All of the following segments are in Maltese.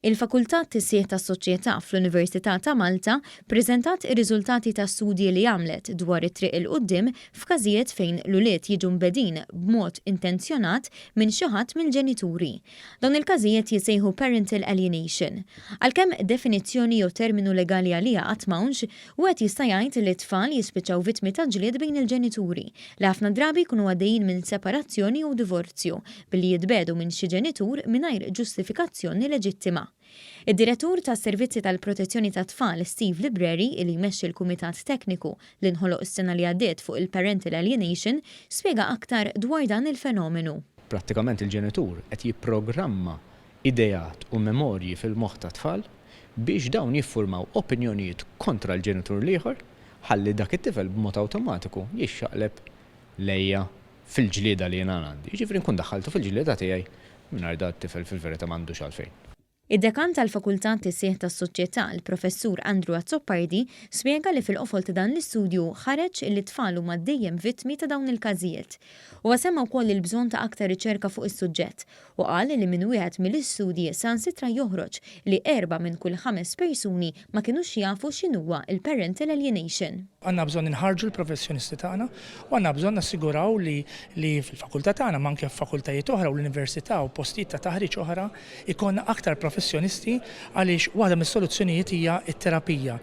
Il-Fakultà Tissieħ tas-Soċjetà fl-Università ta' Malta ppreżentat ir-riżultati ta' studji li għamlet dwar it-triq il quddiem f'każijiet fejn l-ulied jiġu mbedin b'mod intenzjonat minn xi ħadd mill-ġenituri. Dawn il-każijiet jisejħu parental alienation. Għalkemm definizzjoni jew terminu legali għalija qatt m'hawnx, wieħed jista' jgħid li t-tfal jispiċċaw vittmi ta' ġlied bejn il-ġenituri li ħafna drabi jkunu għaddejjin minn separazzjoni u divorzju billi jitbedu minn xi ġenitur mingħajr ġustifikazzjoni leġittima. Id-direttur tas-Servizzi tal-Protezzjoni tat-Tfal Steve Libreri li jmexxi l-Kumitat Tekniku li nħoloq is-sena li għaddiet fuq il-parental alienation spjega aktar dwar dan il-fenomenu. Prattikament il-ġenitur qed jipprogramma idejat u memorji fil-moħħ tat-tfal biex dawn jiffurmaw opinjonijiet kontra l-ġenitur l-ieħor ħalli dak it-tifel b'mod awtomatiku jixxaqleb lejja fil-ġlieda li jiena għandi. Jiġifieri nkun daħħaltu fil-ġlieda tiegħi mingħajr da t-tifel fil-verità m'għandux għalfejn. Id-dekan tal-Fakultà Tissieħ tas-Soċjetà il-Professur Andrew Azzoppardi spjega li fil-qofol ta' dan l-istudju ħareġ li t-tfal huma dejjem vittmi ta' dawn il-każijiet. U semma wkoll il-bżonn ta' aktar riċerka fuq is-suġġett u qal li minn wieħed mill-istudji sansitra joħroġ li 4 minn kull 5 persuni ma kinux jafu x'inhuwa il-parental alienation. Għandna bżonn inħarġu l-professjonisti tagħna u għandna bżonn nassiguraw li fil-fakultà tagħna ma anke f'fakultajiet oħra u l-università u postijiet ta' taħriġ oħra ikonna aktar professjonisti għaliex waħda mis-soluzzjonijiet hija t-terapija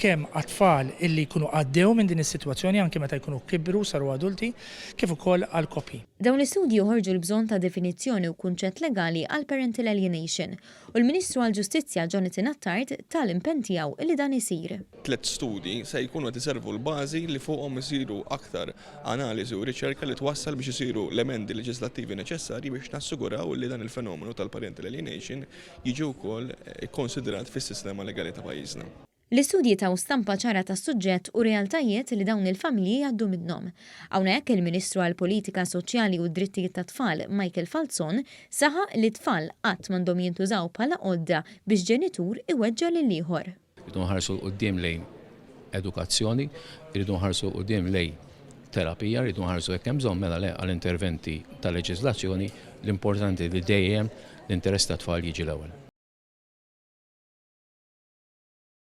kemm għat-tfal illi jkunu għaddew minn din is-sitwazzjoni anke meta jkunu kibru saru adulti kif ukoll għal kopi. Dawn l-istudji joħorġu l-bżonn ta' definizzjoni u kunċett legali għal parental alienation u l-Ministru għall-Ġustizzja Jonathan Attard tal-impenn tiegħu li dan isir. 3 studji se jkunu qed iservu l-bażi li fuqhom isiru aktar analiżi u riċerka li twassal biex isiru l-emendi leġislattivi neċessarji biex nassiguraw li dan il-fenomenu tal-parental alienation jiġu wkoll konsiderat fis-sistema legali ta' pajjiżna. L-istudji taw stampa ċara tas-suġġett u realtajiet li dawn il-familji jgħaddu minnhom. Hawnhekk il-Ministru għall-Politika Soċjali u d-Drittijiet tat-Tfal Michael Falzon saħaq li t-tfal qatt m'għandhom jintużaw bħala għodda biex ġenitur iweġġa' lil ieħor. Irridu nħarsu qudiem lejn edukazzjoni, irridu nħarsu qudiem lejn terapija, irridu nħarsu hekk hemm bżonn mela għall-interventi tal-leġiżlazzjoni l-importanti li dejjem l-interess tat-tfal jiġi l-ewwel.